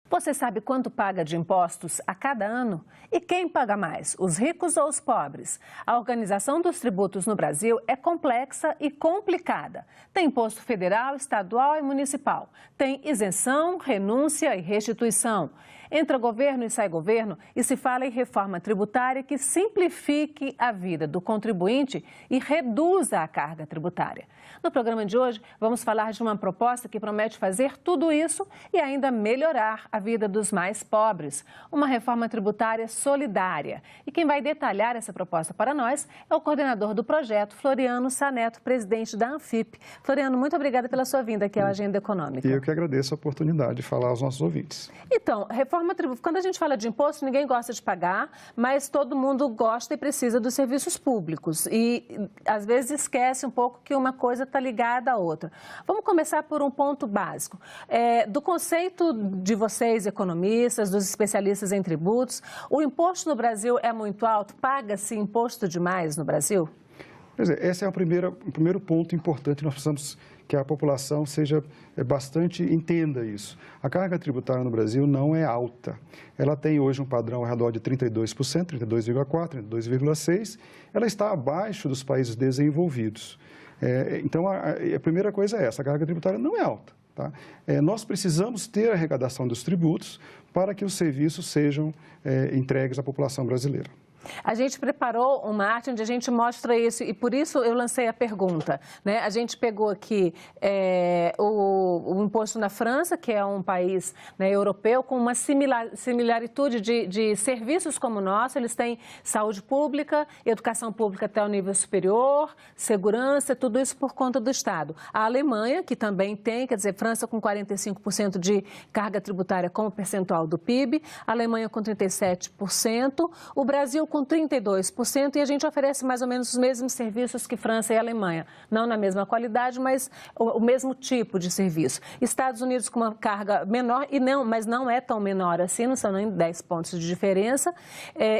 Você sabe quanto paga de impostos a cada ano? E quem paga mais, os ricos ou os pobres? A organização dos tributos no Brasil é complexa e complicada. Tem imposto federal, estadual e municipal. Tem isenção, renúncia e restituição. Entra governo e sai governo e se fala em reforma tributária que simplifique a vida do contribuinte e reduza a carga tributária. No programa de hoje, vamos falar de uma proposta que promete fazer tudo isso e ainda melhorar a vida dos mais pobres. Uma reforma tributária solidária. E quem vai detalhar essa proposta para nós é o coordenador do projeto, Floriano Saneto, presidente da Anfip. Floriano, muito obrigada pela sua vinda aqui à Agenda Econômica. E eu que agradeço a oportunidade de falar aos nossos ouvintes. Então, quando a gente fala de imposto, ninguém gosta de pagar, mas todo mundo gosta e precisa dos serviços públicos. E, às vezes, esquece um pouco que uma coisa está ligada à outra. Vamos começar por um ponto básico. Do conceito de vocês, economistas, dos especialistas em tributos, o imposto no Brasil é muito alto? Paga-se imposto demais no Brasil? Pois é, esse é o primeiro ponto importante. Nós precisamos que a população entenda isso. A carga tributária no Brasil não é alta. Ela tem hoje um padrão ao redor de 32%, 32,4%, 32,6%. Ela está abaixo dos países desenvolvidos. Então, a primeira coisa é essa, a carga tributária não é alta. Tá? Nós precisamos ter a arrecadação dos tributos para que os serviços sejam entregues à população brasileira. A gente preparou uma arte onde a gente mostra isso e por isso eu lancei a pergunta, né? A gente pegou aqui o imposto na França, que é um país, né, europeu, com uma similaritude de serviços como o nosso. Eles têm saúde pública, educação pública até o nível superior, segurança, tudo isso por conta do Estado. A Alemanha, que também tem, quer dizer, França com 45% de carga tributária como percentual do PIB, a Alemanha com 37%, o Brasil com 32% e a gente oferece mais ou menos os mesmos serviços que França e Alemanha. Não na mesma qualidade, mas o mesmo tipo de serviço. Estados Unidos com uma carga menor, mas não é tão menor assim, não são nem 10 pontos de diferença,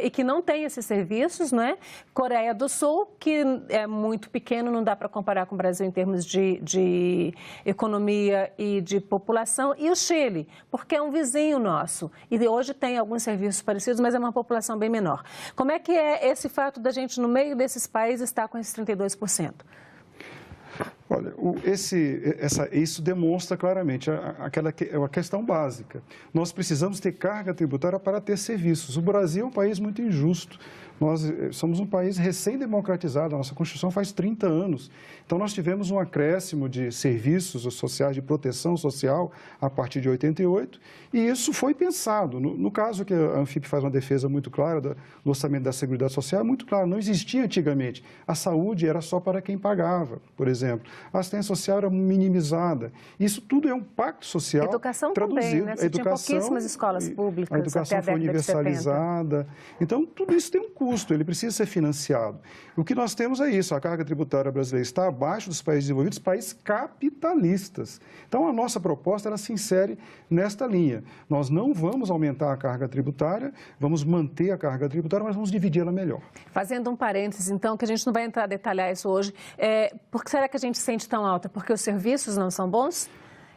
e que não tem esses serviços, não é? Coreia do Sul, que é muito pequeno, não dá para comparar com o Brasil em termos de economia e de população, e o Chile, porque é um vizinho nosso. E hoje tem alguns serviços parecidos, mas é uma população bem menor. Como é que é esse fato da gente, no meio desses países, estar com esses 32%? Olha, isso demonstra claramente a questão básica. Nós precisamos ter carga tributária para ter serviços. O Brasil é um país muito injusto. Nós somos um país recém-democratizado, a nossa Constituição faz 30 anos. Então, nós tivemos um acréscimo de serviços sociais, de proteção social, a partir de 88, e isso foi pensado. No caso que a Anfip faz uma defesa muito clara do orçamento da Seguridade Social, é muito claro, não existia antigamente. A saúde era só para quem pagava, por exemplo. A assistência social era minimizada. Isso tudo é um pacto social educação traduzido. Também, né? Você tinha pouquíssimas escolas públicas. A educação foi universalizada. Então, tudo isso tem um custo, ele precisa ser financiado. O que nós temos é isso, a carga tributária brasileira está abaixo dos países desenvolvidos, países capitalistas. Então, a nossa proposta, ela se insere nesta linha. Nós não vamos aumentar a carga tributária, vamos manter a carga tributária, mas vamos dividi-la melhor. Fazendo um parênteses, então, que a gente não vai entrar a detalhar isso hoje, por que será que a gente sente tão alta? Porque os serviços não são bons?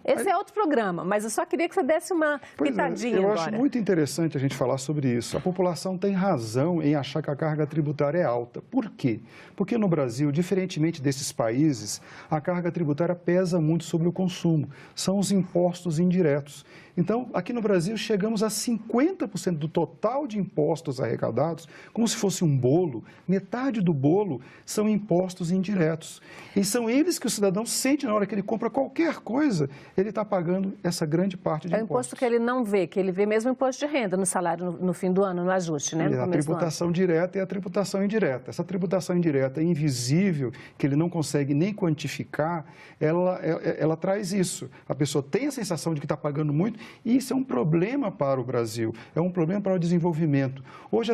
Esse é outro programa, mas eu só queria que você desse uma pitadinha agora. Eu acho muito interessante a gente falar sobre isso. A população tem razão em achar que a carga tributária é alta. Por quê? Porque no Brasil, diferentemente desses países, a carga tributária pesa muito sobre o consumo. São os impostos indiretos. Então, aqui no Brasil, chegamos a 50% do total de impostos arrecadados, como se fosse um bolo. Metade do bolo são impostos indiretos. E são eles que o cidadão sente na hora que ele compra qualquer coisa, ele está pagando essa grande parte de impostos. É o imposto que ele não vê, que ele vê mesmo o imposto de renda no salário no fim do ano, no ajuste, né? A tributação direta e a tributação indireta. Essa tributação indireta invisível, que ele não consegue nem quantificar, ela traz isso. A pessoa tem a sensação de que está pagando muito e isso é um problema para o Brasil, é um problema para o desenvolvimento. Hoje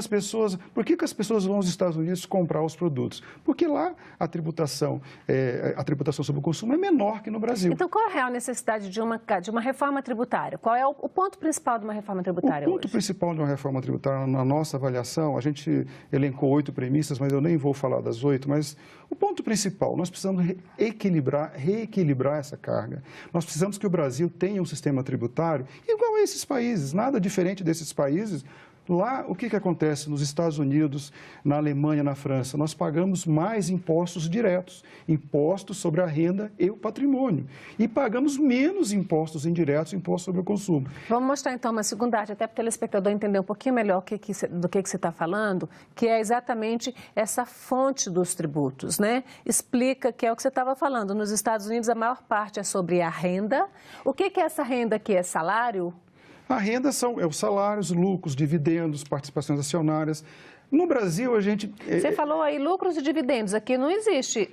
por que as pessoas vão aos Estados Unidos comprar os produtos? Porque lá a tributação sobre o consumo é menor que no Brasil. Então, qual é a real necessidade necessidade de uma reforma tributária. Qual é o ponto principal de uma reforma tributária hoje? O ponto principal de uma reforma tributária, na nossa avaliação, a gente elencou 8 premissas, mas eu nem vou falar das 8, mas o ponto principal, nós precisamos reequilibrar essa carga. Nós precisamos que o Brasil tenha um sistema tributário igual a esses países, nada diferente desses países. Lá, o que acontece nos Estados Unidos, na Alemanha, na França? Nós pagamos mais impostos diretos, impostos sobre a renda e o patrimônio. E pagamos menos impostos indiretos, impostos sobre o consumo. Vamos mostrar, então, uma segunda arte, até para o telespectador entender um pouquinho melhor do que você está falando, que é exatamente essa fonte dos tributos, né? Explica que é o que você estava falando. Nos Estados Unidos, a maior parte é sobre a renda. O que é essa renda aqui? É salário? A renda são os salários, lucros, dividendos, participações acionárias. No Brasil, a gente... Você falou aí lucros e dividendos, aqui não existe,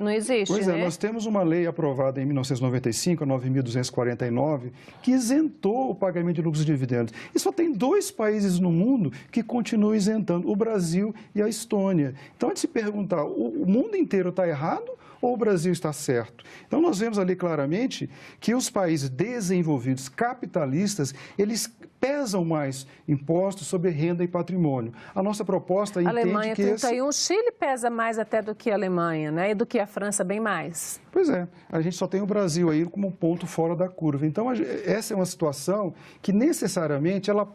Pois né? Nós temos uma lei aprovada em 1995, a 9.249, que isentou o pagamento de lucros e dividendos. E só tem 2 países no mundo que continuam isentando, o Brasil e a Estônia. Então, a gente se perguntar, o mundo inteiro está errado ou o Brasil está certo? Então, nós vemos ali claramente que os países desenvolvidos, capitalistas, eles pesam mais impostos sobre renda e patrimônio. A nossa proposta entende Alemanha, que 31, Chile pesa mais até do que a Alemanha, né? E do que a França, bem mais. Pois é, a gente só tem o Brasil aí como ponto fora da curva. Então, essa é uma situação que necessariamente ela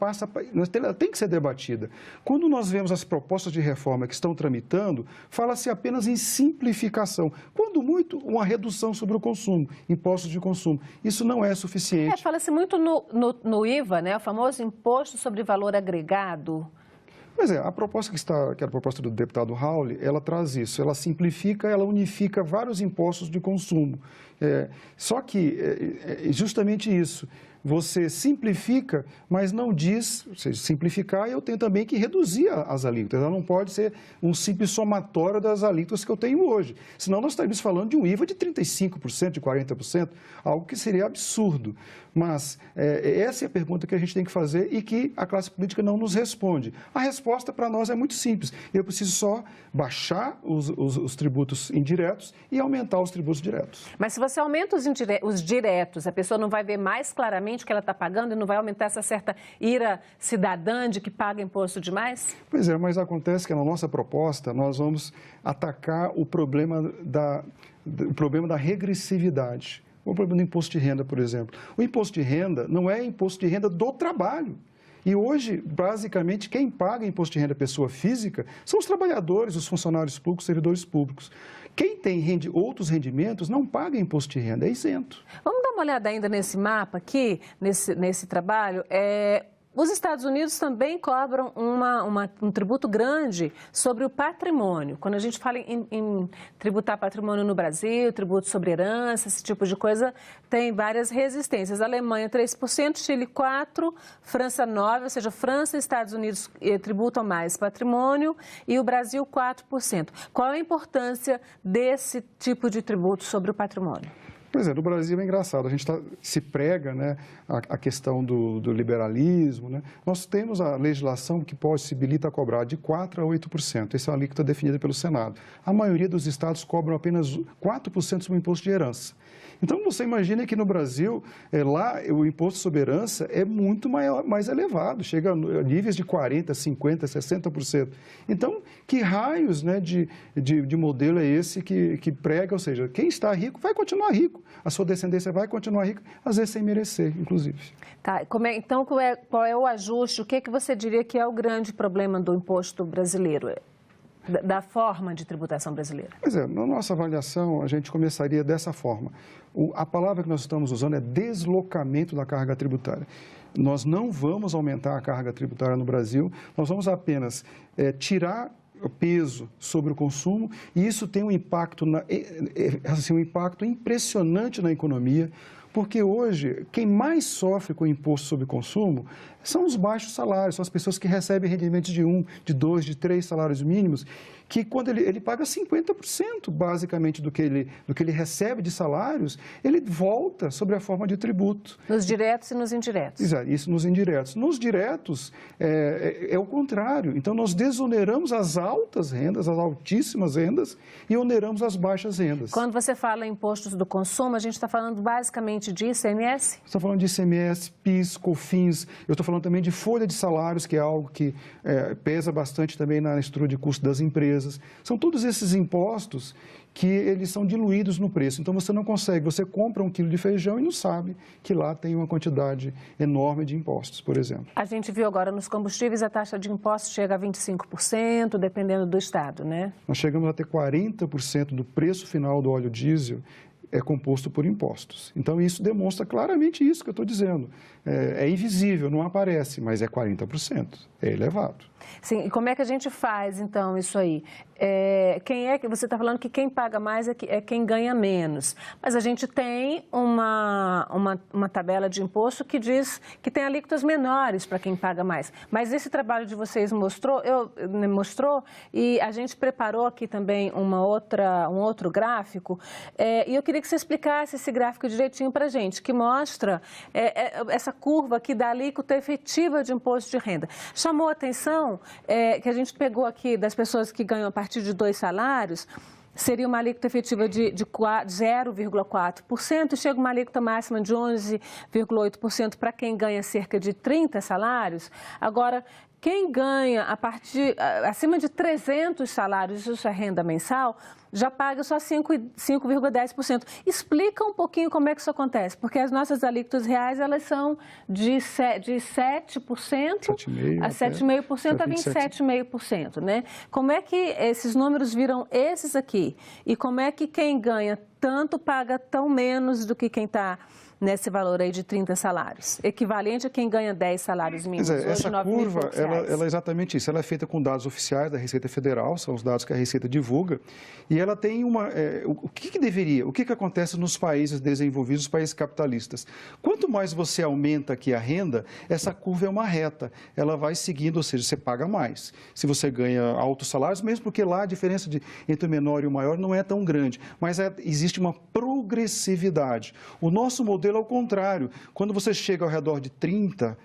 tem que ser debatida. Quando nós vemos as propostas de reforma que estão tramitando, fala-se apenas em simplificação. Quando muito, uma redução sobre o consumo, impostos de consumo. Isso não é suficiente. Fala-se muito no IVA, né? O famoso imposto sobre valor agregado. Pois é, a proposta que era a proposta do deputado Raul, ela traz isso, ela simplifica, ela unifica vários impostos de consumo. Só que é justamente isso, você simplifica, mas não diz, ou seja, simplificar, eu tenho também que reduzir as alíquotas, ela não pode ser um simples somatório das alíquotas que eu tenho hoje, senão nós estaríamos falando de um IVA de 35%, de 40%, algo que seria absurdo. Mas essa é a pergunta que a gente tem que fazer e que a classe política não nos responde. A resposta para nós é muito simples, eu preciso só baixar os tributos indiretos e aumentar os tributos diretos. Mas se você aumenta os diretos, a pessoa não vai ver mais claramente o que ela está pagando e não vai aumentar essa certa ira cidadã de que paga imposto demais? Pois é, mas acontece que na nossa proposta nós vamos atacar o problema da regressividade. O problema do imposto de renda, por exemplo. O imposto de renda não é imposto de renda do trabalho. E hoje, basicamente, quem paga imposto de renda pessoa física são os trabalhadores, os funcionários públicos, servidores públicos. Quem tem outros rendimentos não paga imposto de renda, é isento. Vamos dar uma olhada ainda nesse mapa aqui, nesse trabalho. Os Estados Unidos também cobram um tributo grande sobre o patrimônio. Quando a gente fala em tributar patrimônio no Brasil, tributo sobre herança, esse tipo de coisa, tem várias resistências. Alemanha 3%, Chile 4%, França 9%, ou seja, França e Estados Unidos tributam mais patrimônio e o Brasil 4%. Qual a importância desse tipo de tributo sobre o patrimônio? Pois é, no Brasil é engraçado, a gente se prega, né, a questão do liberalismo, né? Nós temos a legislação que possibilita cobrar de 4% a 8%, essa é uma alíquota definida pelo Senado. A maioria dos estados cobram apenas 4% sobre o imposto de herança. Então, você imagina que no Brasil, lá o imposto sobre herança é muito mais elevado, chega a níveis de 40%, 50%, 60%. Então, que raios, né, de modelo é esse que prega, ou seja, quem está rico vai continuar rico, a sua descendência vai continuar rica, às vezes sem merecer, inclusive. Tá, então qual é o ajuste, o que você diria que é o grande problema do imposto brasileiro? Da forma de tributação brasileira? Pois é, na nossa avaliação, a gente começaria dessa forma. A palavra que nós estamos usando é deslocamento da carga tributária. Nós não vamos aumentar a carga tributária no Brasil, nós vamos apenas tirar o peso sobre o consumo e isso tem um impacto, um impacto impressionante na economia, porque hoje quem mais sofre com o imposto sobre consumo são os baixos salários, são as pessoas que recebem rendimentos de 1, de 2, de 3 salários mínimos, que quando ele paga 50% basicamente do que ele recebe de salários, ele volta sobre a forma de tributo. Nos diretos e nos indiretos. Exato, isso nos indiretos. Nos diretos é o contrário, então nós desoneramos as altas rendas, as altíssimas rendas e oneramos as baixas rendas. Quando você fala em impostos do consumo, a gente está falando basicamente somente de ICMS? Estou falando de ICMS, PIS, COFINS, eu estou falando também de folha de salários, que é algo que pesa bastante também na estrutura de custo das empresas. São todos esses impostos que eles são diluídos no preço. Então, você não consegue, você compra 1 quilo de feijão e não sabe que lá tem uma quantidade enorme de impostos, por exemplo. A gente viu agora nos combustíveis a taxa de impostos chega a 25%, dependendo do estado, né? Nós chegamos a ter 40% do preço final do óleo diesel é composto por impostos. Então, isso demonstra claramente isso que eu estou dizendo. É invisível, não aparece, mas é 40%. É elevado. Sim, e como é que a gente faz, então, isso aí? Você está falando que quem paga mais é quem ganha menos. Mas a gente tem uma tabela de imposto que diz que tem alíquotas menores para quem paga mais. Mas esse trabalho de vocês mostrou, e a gente preparou aqui também um outro gráfico, e eu queria que você explicasse esse gráfico direitinho para a gente, que mostra essa curva aqui da alíquota efetiva de imposto de renda. Chamou a atenção que a gente pegou aqui das pessoas que ganham a partir de 2 salários, seria uma alíquota efetiva de 0,4% e chega uma alíquota máxima de 11,8% para quem ganha cerca de 30 salários. Agora, quem ganha acima de 300 salários, isso é renda mensal, já paga só 5,10%. Explica um pouquinho como é que isso acontece, porque as nossas alíquotas reais, elas são de 7% a 7,5% a 27,5%, né? Como é que esses números viram esses aqui? E como é que quem ganha tanto paga tão menos do que quem está nesse valor aí de 30 salários, equivalente a quem ganha 10 salários mínimos, hoje essa curva, ela é exatamente isso, ela é feita com dados oficiais da Receita Federal, são os dados que a Receita divulga, e ela tem o que acontece nos países desenvolvidos, nos países capitalistas? Quanto mais você aumenta aqui a renda, essa curva é uma reta, ela vai seguindo, ou seja, você paga mais. Se você ganha altos salários, mesmo porque lá a diferença entre o menor e o maior não é tão grande, mas existe uma progressividade. O nosso modelo ao contrário, quando você chega ao redor de 30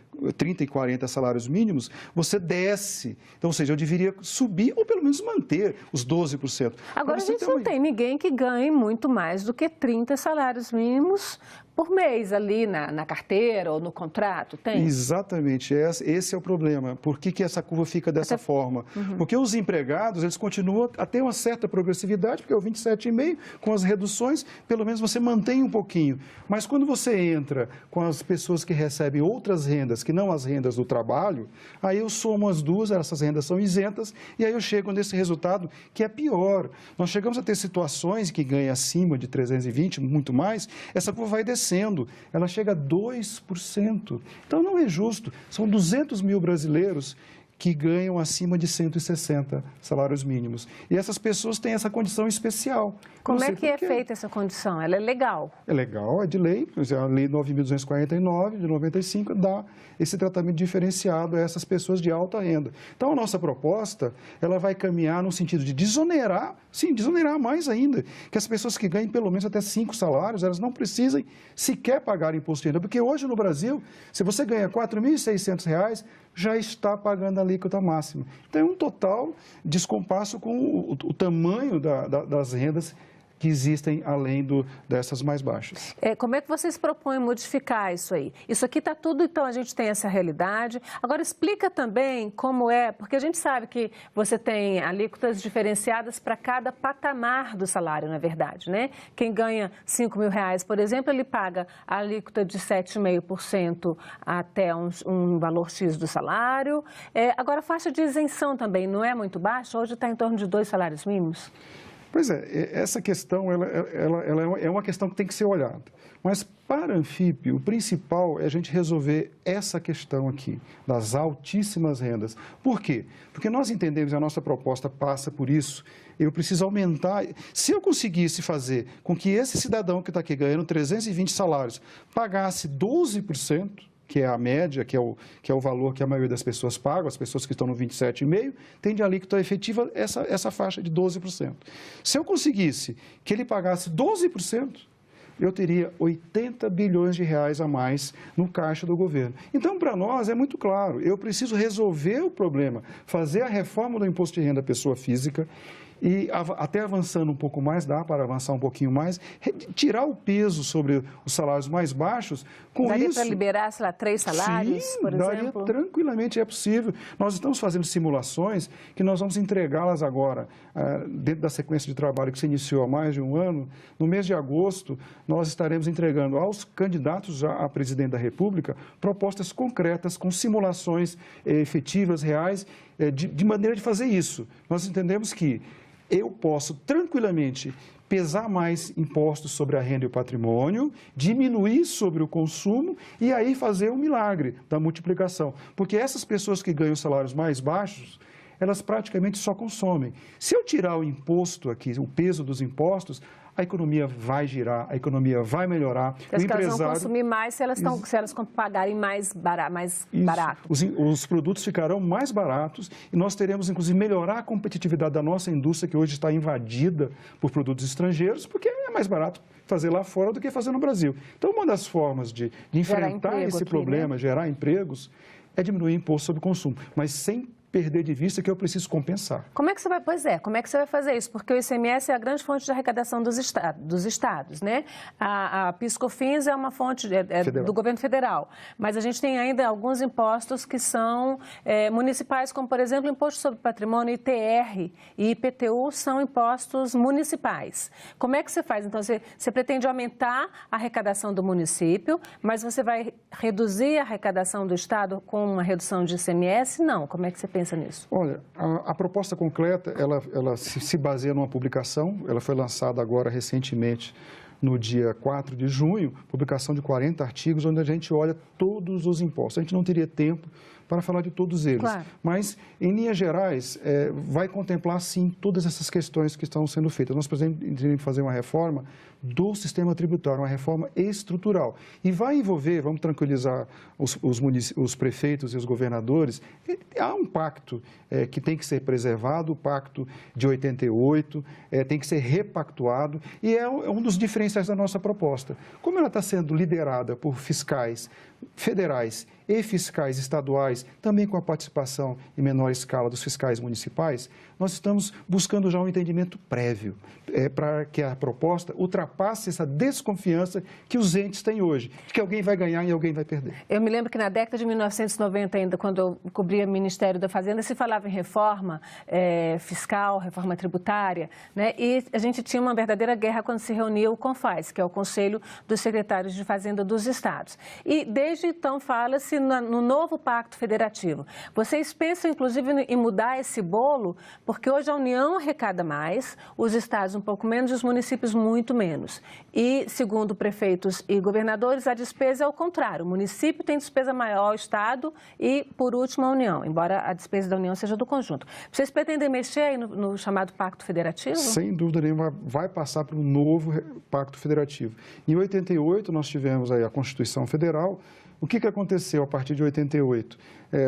e 40 salários mínimos, você desce. Então, ou seja, eu deveria subir ou pelo menos manter os 12%. Agora, a gente não tem ninguém que ganhe muito mais do que 30 salários mínimos por mês ali na carteira ou no contrato, tem? Exatamente, esse é o problema. Por que essa curva fica dessa forma? Porque os empregados, eles continuam a ter uma certa progressividade, porque é o 27,5%, com as reduções, pelo menos você mantém um pouquinho. Mas quando você entra com as pessoas que recebem outras rendas, que não as rendas do trabalho, aí eu somo as duas, essas rendas são isentas, e aí eu chego nesse resultado que é pior. Nós chegamos a ter situações que ganham acima de 320, muito mais, essa curva vai descendo, ela chega a 2%. Então, não é justo. São 200 mil brasileiros que ganham acima de 160 salários mínimos. E essas pessoas têm essa condição especial. Como é que é feita essa condição? Ela é legal? É legal, é de lei. A Lei 9.249, de 95, dá esse tratamento diferenciado a essas pessoas de alta renda. Então, a nossa proposta, ela vai caminhar no sentido de desonerar, sim, desonerar mais ainda, que as pessoas que ganhem pelo menos até 5 salários, elas não precisem sequer pagar imposto de renda. Porque hoje no Brasil, se você ganha R$ 4.600, já está pagando a alíquota máxima. Então, é um total descompasso com o tamanho das rendas que existem além dessas mais baixas. Como é que vocês propõem modificar isso aí? Isso aqui está tudo, então a gente tem essa realidade. Agora explica também como porque a gente sabe que você tem alíquotas diferenciadas para cada patamar do salário, na verdade, né? Quem ganha R$5.000, por exemplo, ele paga a alíquota de 7,5% até um valor X do salário. Agora a faixa de isenção também não é muito baixa? Hoje está em torno de 2 salários mínimos? Pois essa questão ela é uma questão que tem que ser olhada. Mas para a Anfip, o principal é a gente resolver essa questão aqui, das altíssimas rendas. Por quê? Porque nós entendemos, e a nossa proposta passa por isso, eu preciso aumentar. Se eu conseguisse fazer com que esse cidadão que está aqui ganhando 320 salários pagasse 12%, que é a média, que é o valor que a maioria das pessoas pagam, as pessoas que estão no 27,5%, tem de alíquota efetiva essa faixa de 12%. Se eu conseguisse que ele pagasse 12%, eu teria 80 bilhões de reais a mais no caixa do governo. Então, para nós, é muito claro, eu preciso resolver o problema, fazer a reforma do imposto de renda à pessoa física e até avançando um pouco mais, dá para avançar um pouquinho mais, tirar o peso sobre os salários mais baixos. Com daria isso, para liberar, sei lá, 3 salários, sim, por daria exemplo? Tranquilamente, é possível. Nós estamos fazendo simulações que nós vamos entregá-las agora, dentro da sequência de trabalho que se iniciou há mais de um ano. No mês de agosto, nós estaremos entregando aos candidatos já a presidente da República propostas concretas, com simulações efetivas, reais, de maneira de fazer isso. Nós entendemos que eu posso tranquilamente pesar mais impostos sobre a renda e o patrimônio, diminuir sobre o consumo e aí fazer um milagre da multiplicação. Porque essas pessoas que ganham salários mais baixos, elas praticamente só consomem. Se eu tirar o imposto aqui, o peso dos impostos, a economia vai girar, a economia vai melhorar. Porque elas vão consumir mais se elas pagarem mais barato. Os produtos ficarão mais baratos e nós teremos, inclusive, melhorar a competitividade da nossa indústria, que hoje está invadida por produtos estrangeiros, porque é mais barato fazer lá fora do que fazer no Brasil. Então, uma das formas de enfrentar esse problema, gerar empregos, é diminuir o imposto sobre o consumo, mas sem perder de vista que eu preciso compensar. Como é que você vai, como é que você vai fazer isso? Porque o ICMS é a grande fonte de arrecadação dos estados, né? A PIS/COFINS é uma fonte do governo federal, mas a gente tem ainda alguns impostos que são municipais, como, por exemplo, o Imposto sobre Patrimônio, ITR e IPTU são impostos municipais. Como é que você faz? Então, você pretende aumentar a arrecadação do município, mas você vai reduzir a arrecadação do estado com uma redução de ICMS? Não. Como é que você pensa nisso? Olha, a proposta concreta, ela se baseia numa publicação, ela foi lançada agora recentemente, no dia 4 de junho, publicação de 40 artigos, onde a gente olha todos os impostos. A gente não teria tempo para falar de todos eles, claro, mas, em linhas gerais, vai contemplar, sim, todas essas questões que estão sendo feitas. Nós pretendemos fazer uma reforma do sistema tributário, uma reforma estrutural. E vai envolver, vamos tranquilizar os prefeitos e os governadores, há um pacto que tem que ser preservado, o pacto de 88, tem que ser repactuado, e é um dos diferenciais da nossa proposta. Como ela está sendo liderada por fiscais federais e fiscais estaduais, também com a participação em menor escala dos fiscais municipais, nós estamos buscando já um entendimento prévio para que a proposta ultrapasse essa desconfiança que os entes têm hoje, de que alguém vai ganhar e alguém vai perder. Eu me lembro que na década de 1990, ainda quando eu cobria o Ministério da Fazenda, se falava em reforma fiscal, reforma tributária, né? E a gente tinha uma verdadeira guerra quando se reunia o CONFAS, que é o Conselho dos Secretários de Fazenda dos Estados. E desde então fala-se no novo Pacto Federativo. Vocês pensam, inclusive, em mudar esse bolo? Porque hoje a União arrecada mais, os estados um pouco menos e os municípios muito menos. E, segundo prefeitos e governadores, a despesa é o contrário. O município tem despesa maior, o estado e, por último, a União, embora a despesa da União seja do conjunto. Vocês pretendem mexer aí no chamado Pacto Federativo? Sem dúvida nenhuma, vai passar para um novo Pacto Federativo. Em 88, nós tivemos aí a Constituição Federal. O que aconteceu a partir de 88?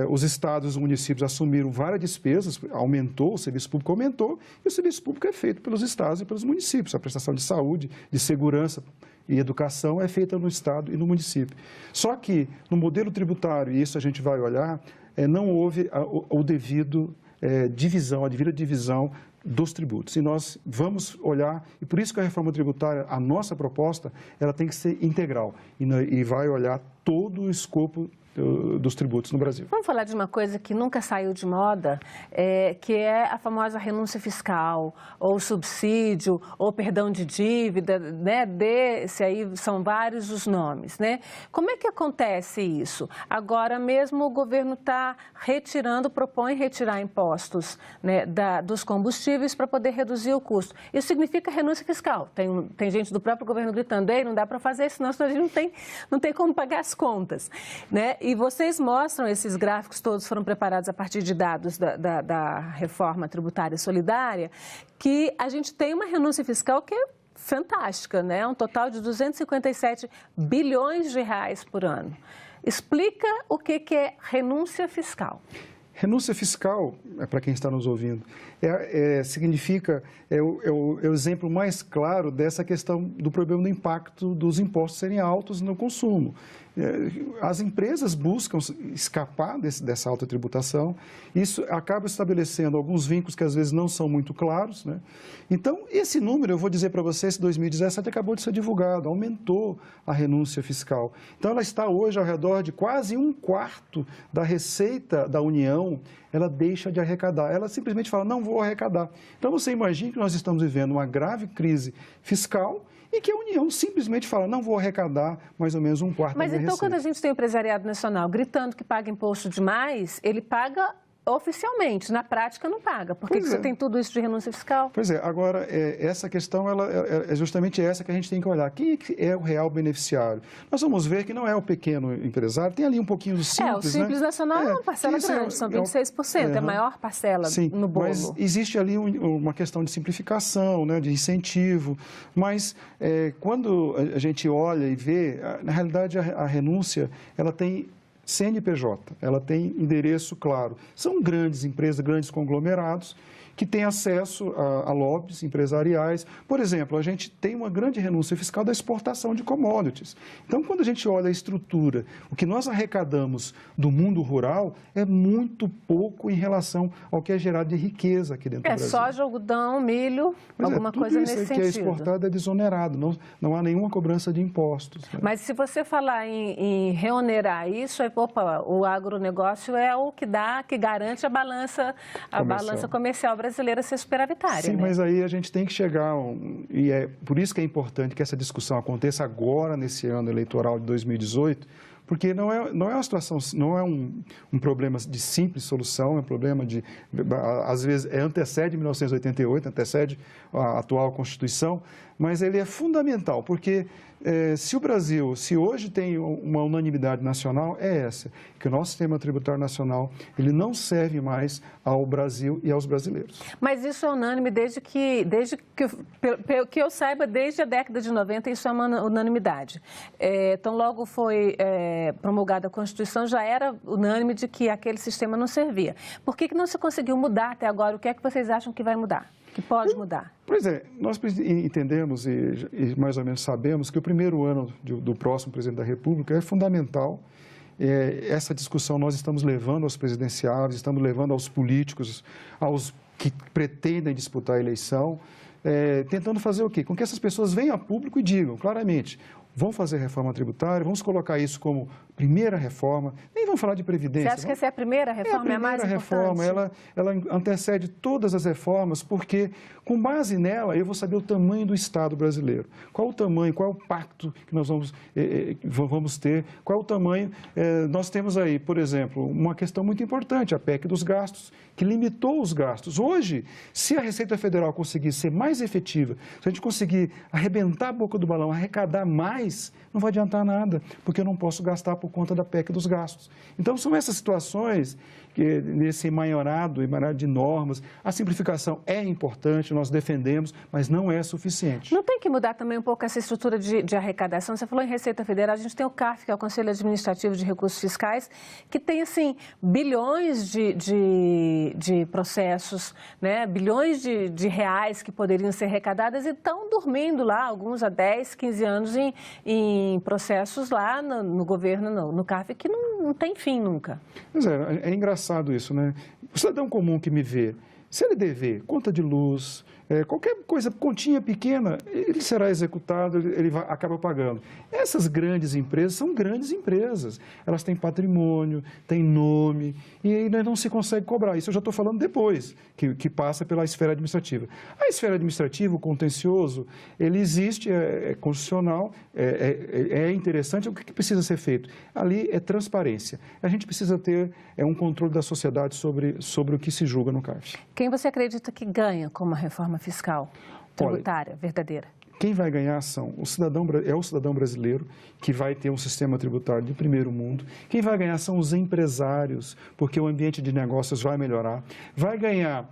Os estados e os municípios assumiram várias despesas, aumentou, o serviço público aumentou, e o serviço público é feito pelos estados e pelos municípios. A prestação de saúde, de segurança e educação é feita no estado e no município. Só que no modelo tributário, e isso a gente vai olhar, não houve o devido divisão, a devida divisão dos tributos. E nós vamos olhar, e por isso que a reforma tributária, a nossa proposta, ela tem que ser integral e vai olhar todo o escopo dos tributos no Brasil. Vamos falar de uma coisa que nunca saiu de moda, que é a famosa renúncia fiscal, ou subsídio, ou perdão de dívida, né? Desse aí são vários os nomes, né? Como é que acontece isso? Agora mesmo o governo está propõe retirar impostos, né, dos combustíveis para poder reduzir o custo. Isso significa renúncia fiscal. Tem gente do próprio governo gritando, ei, não dá para fazer isso, senão a gente não tem como pagar as contas, né? E vocês mostram, esses gráficos todos foram preparados a partir de dados da reforma tributária solidária, que a gente tem uma renúncia fiscal que é fantástica, né? Um total de 257 bilhões de reais por ano. Explica o que é renúncia fiscal. Renúncia fiscal, para quem está nos ouvindo, significa, o exemplo mais claro dessa questão do problema do impacto dos impostos serem altos no consumo. As empresas buscam escapar dessa alta tributação, isso acaba estabelecendo alguns vínculos que às vezes não são muito claros, né? Então, esse número, eu vou dizer para vocês, esse 2017 acabou de ser divulgado, aumentou a renúncia fiscal. Então, ela está hoje ao redor de quase 1/4 da receita da União, ela deixa de arrecadar. Ela simplesmente fala, não vou arrecadar. Então, você imagina que nós estamos vivendo uma grave crise fiscal e que a União simplesmente fala, não vou arrecadar mais ou menos 1/4 da minha receita. Mas então, quando a gente tem o empresariado nacional gritando que paga imposto demais, ele paga oficialmente, na prática não paga. Por que você tem tudo isso de renúncia fiscal? Pois é, agora, essa questão é justamente essa que a gente tem que olhar. Quem é o real beneficiário? Nós vamos ver que não é o pequeno empresário, tem ali um pouquinho do Simples, o Simples Nacional é uma parcela grande, são 26%, é a maior parcela no bolo. Mas existe ali uma questão de simplificação, né, de incentivo, mas quando a gente olha e vê, na realidade a renúncia, ela tem CNPJ, ela tem endereço claro. São grandes empresas, grandes conglomerados que têm acesso a lobbies empresariais. Por exemplo, a gente tem uma grande renúncia fiscal da exportação de commodities. Então, quando a gente olha a estrutura, o que nós arrecadamos do mundo rural é muito pouco em relação ao que é gerado de riqueza aqui dentro do Brasil. Soja, algodão, milho, alguma coisa nesse sentido. Tudo isso que é exportado é desonerado, não há nenhuma cobrança de impostos. Né? Mas se você falar em reonerar isso, o agronegócio é o que garante a balança comercial brasileira ser superavitária. Sim, né? Mas aí a gente tem que chegar, e é por isso que é importante que essa discussão aconteça agora, nesse ano eleitoral de 2018, porque não é uma situação, não é um problema de simples solução, é um problema às vezes, antecede 1988, antecede a atual Constituição, mas ele é fundamental, porque se hoje tem uma unanimidade nacional, é essa, que o nosso sistema tributário nacional, ele não serve mais ao Brasil e aos brasileiros. Mas isso é unânime desde que eu saiba, desde a década de 90, isso é uma unanimidade. Então, logo foi promulgada a Constituição, já era unânime de que aquele sistema não servia. Por que não se conseguiu mudar até agora? O que é que vocês acham que vai mudar? Que pode mudar? Pois é, nós entendemos e mais ou menos sabemos que o primeiro ano do próximo presidente da República é fundamental. Essa discussão nós estamos levando aos presidenciáveis, estamos levando aos políticos, aos que pretendem disputar a eleição, tentando fazer o quê? Com que essas pessoas venham a público e digam claramente, vamos fazer reforma tributária, vamos colocar isso como primeira reforma, nem vamos falar de previdência. Você acha que essa é a primeira reforma, é a mais importante? É a primeira reforma, ela antecede todas as reformas, porque com base nela eu vou saber o tamanho do Estado brasileiro. Qual o tamanho, qual é o pacto que nós vamos ter, qual é o tamanho. Nós temos aí, por exemplo, uma questão muito importante, a PEC dos gastos, que limitou os gastos. Hoje, se a Receita Federal conseguir ser mais efetiva, se a gente conseguir arrebentar a boca do balão, arrecadar mais, não vai adiantar nada, porque eu não posso gastar por conta da PEC dos gastos. Então, são essas situações que, nesse emaranhado de normas, a simplificação é importante, nós defendemos, mas não é suficiente. Não tem que mudar também um pouco essa estrutura de arrecadação? Você falou em Receita Federal, a gente tem o CARF, que é o Conselho Administrativo de Recursos Fiscais, que tem, assim, bilhões de processos, né? Bilhões de reais que poderiam ser arrecadados e estão dormindo lá, alguns há 10, 15 anos, em processos lá no governo, no CARF, que não tem fim nunca. Pois é engraçado isso, né? O cidadão comum que me vê, se ele dever conta de luz, qualquer coisa, continha pequena, ele será executado, ele acaba pagando. Essas grandes empresas são grandes empresas. Elas têm patrimônio, têm nome, e ainda não se consegue cobrar. Isso eu já estou falando depois, que passa pela esfera administrativa. A esfera administrativa, o contencioso, ele existe, é constitucional, é interessante. O que precisa ser feito? Ali é transparência. A gente precisa ter um controle da sociedade sobre o que se julga no CARF. Quem você acredita que ganha com uma reforma fiscal tributária verdadeira? Quem vai ganhar é o cidadão brasileiro, que vai ter um sistema tributário de primeiro mundo. Quem vai ganhar são os empresários, porque o ambiente de negócios vai melhorar. Vai ganhar,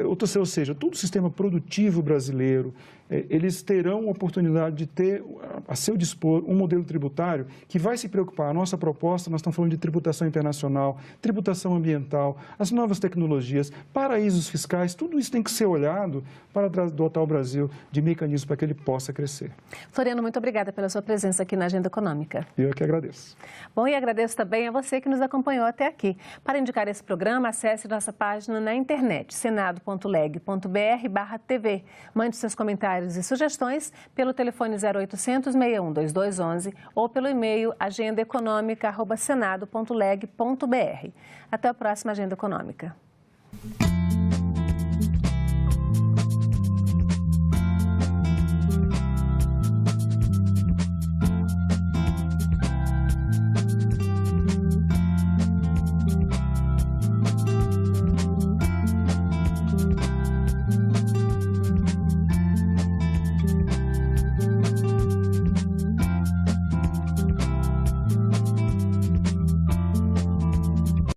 ou seja, todo o sistema produtivo brasileiro, eles terão a oportunidade de ter a seu dispor um modelo tributário que vai se preocupar. A nossa proposta, nós estamos falando de tributação internacional, tributação ambiental, as novas tecnologias, paraísos fiscais, tudo isso tem que ser olhado para dotar o Brasil de mecanismos para que ele possa crescer. Floriano, muito obrigada pela sua presença aqui na Agenda Econômica. Eu que agradeço. Bom, e agradeço também a você que nos acompanhou até aqui. Para indicar esse programa, acesse nossa página na internet, senado.leg.br/TV. Mande seus comentários e sugestões pelo telefone 0800 61 2211 ou pelo e-mail agendaeconomica@senado.leg.br. Até a próxima Agenda Econômica.